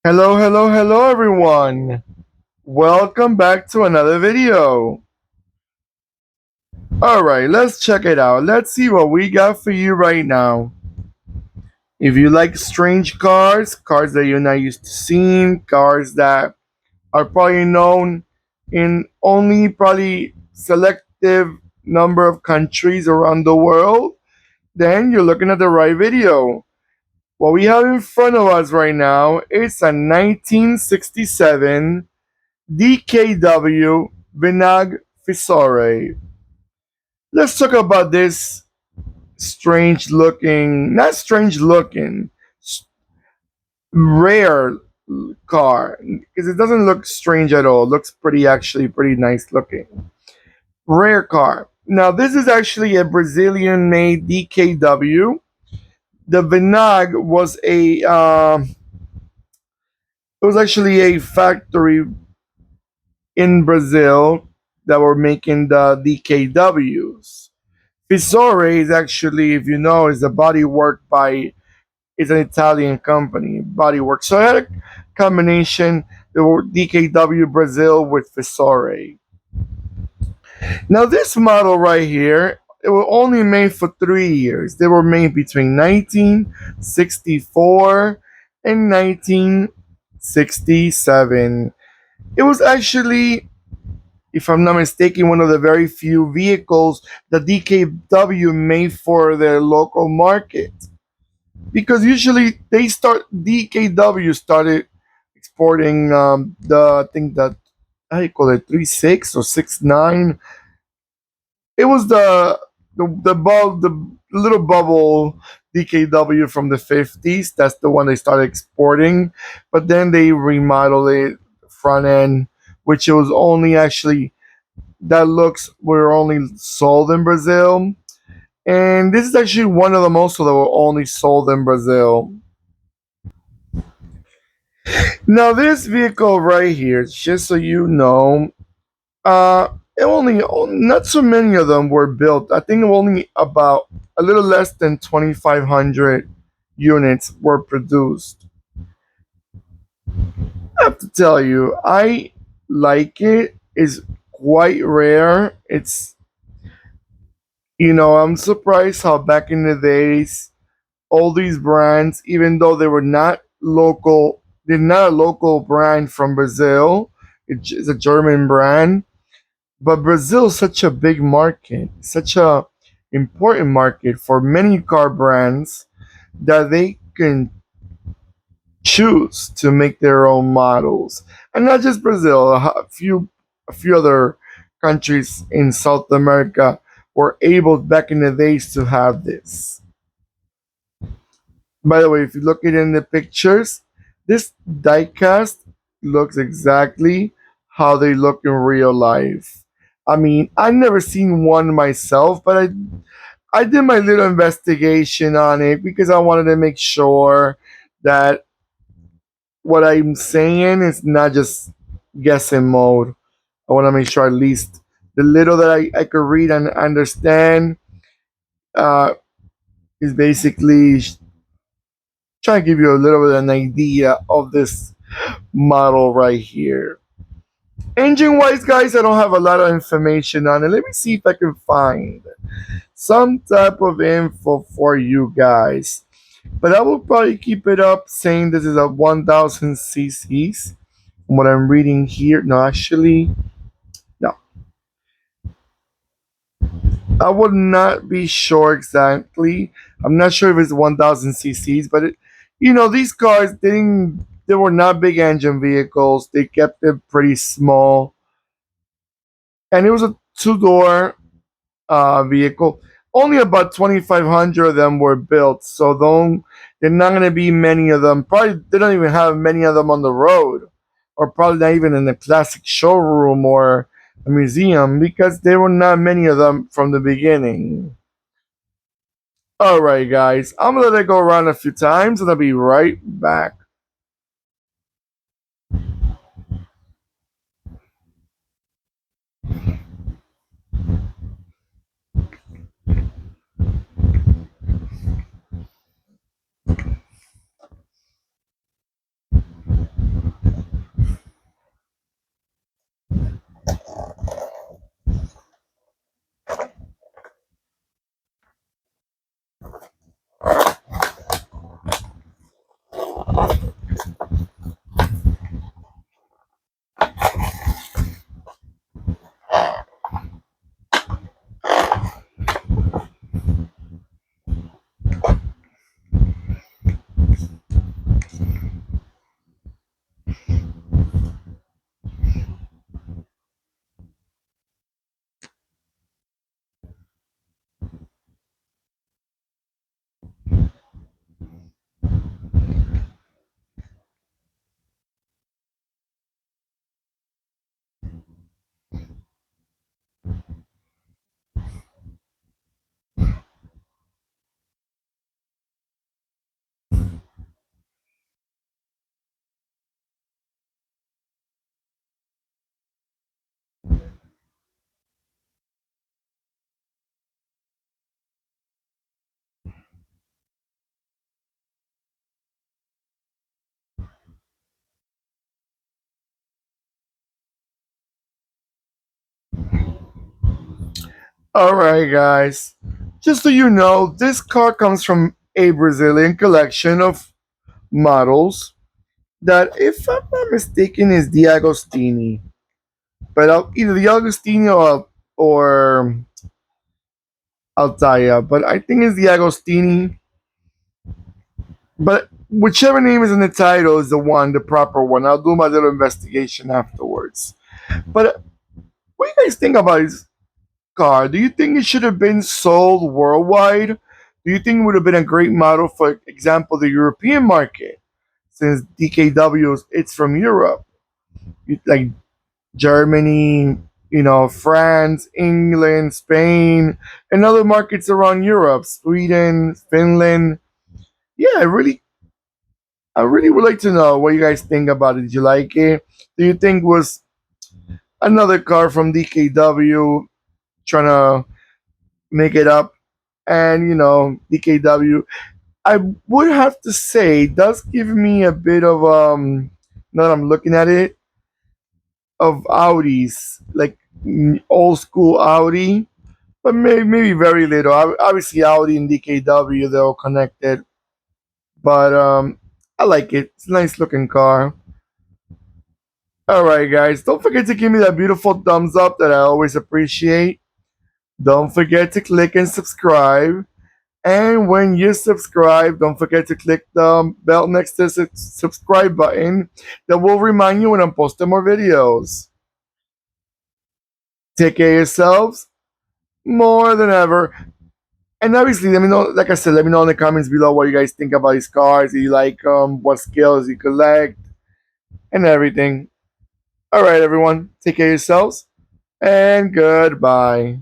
Hello, hello, hello, everyone. Welcome back to another video. All right, let's check it out. Let's see what we got for you right now. If you like strange cars, cars that you're not used to seeing, cars that are probably known in only probably selective number of countries around the world, then you're looking at the right video. What we have in front of us right now is a 1967 DKW Vemag Fissore. Let's talk about this strange looking, not strange looking, rare car because it doesn't look strange at all. It looks pretty nice looking. Rare car. Now this is actually a Brazilian made DKW. The Vemag was it was actually a factory in Brazil that were making the DKWs. Fissore is actually, if you know, is a bodywork by it's an Italian company, bodywork. So I had a combination, the DKW Brazil with Fissore. Now this model right here, it was only made for 3 years. They were made between 1964 and 1967. It was actually, if I'm not mistaken, one of the very few vehicles that DKW made for their local market. Because usually DKW started exporting the I think that how you call it 36 or 69. It was the little bubble DKW from the 50s. That's the one they started exporting, but then they remodeled it front end, which it was only actually that looks were only sold in Brazil. And this is actually one of the most that were only sold in Brazil. Now this vehicle right here, just so you know, it only not so many of them were built. I think only about a little less than 2,500 units were produced. I have to tell you, I like it. It's quite rare. It's I'm surprised how back in the days all these brands, even though they were not local, they're not a local brand from Brazil. It's a German brand, but Brazil is such a big market, such a important market for many car brands that they can choose to make their own models, and not just Brazil. A few other countries in South America were able back in the days to have this. By the way, if you look at it in the pictures, this diecast looks exactly how they look in real life. I mean, I've never seen one myself, but I did my little investigation on it because I wanted to make sure that what I'm saying is not just guessing mode. I want to make sure at least the little that I could read and understand uh, is basically trying to give you a little bit of an idea of this model right here. Engine wise, guys, I don't have a lot of information on it. Let me see if I can find some type of info for you guys. But I will probably keep it up saying this is a 1000 cc's. From what I'm reading here, no, actually, no. I would not be sure exactly. I'm not sure if it's 1000 cc's, but these cars they were not big engine vehicles. They kept it pretty small, and it was a two-door vehicle. Only about 2,500 of them were built, so they're not going to be many of them. Probably they don't even have many of them on the road, or probably not even in a classic showroom or a museum because there were not many of them from the beginning. All right, guys, I'm gonna let it go around a few times, and I'll be right back. All right, guys. Just so you know, this car comes from a Brazilian collection of models that, if I'm not mistaken, is the Agostini. But either the Agostini or Altaya. But I think it's the Agostini. But whichever name is in the title is the one, the proper one. I'll do my little investigation afterwards. But what do you guys think about this car? Do you think it should have been sold worldwide? Do you think it would have been a great model, for example, the European market? Since DKW, it's from Europe, like Germany, France, England, Spain, and other markets around Europe, Sweden, Finland. Yeah, I really would like to know what you guys think about it. Did you like it? Do you think it was another car from DKW trying to make it up? And DKW, I would have to say, does give me a bit of now that I'm looking at it, of Audis, like old school Audi, but maybe very little. Obviously, Audi and DKW, they're all connected, but I like it. It's a nice looking car. All right, guys, don't forget to give me that beautiful thumbs up that I always appreciate. Don't forget to click and subscribe. And when you subscribe, don't forget to click the bell next to the subscribe button that will remind you when I'm posting more videos. Take care of yourselves more than ever. And obviously, let me know, like I said, let me know in the comments below what you guys think about these cars. Do you like them? What skills you collect? And everything. All right, everyone. Take care of yourselves. And goodbye.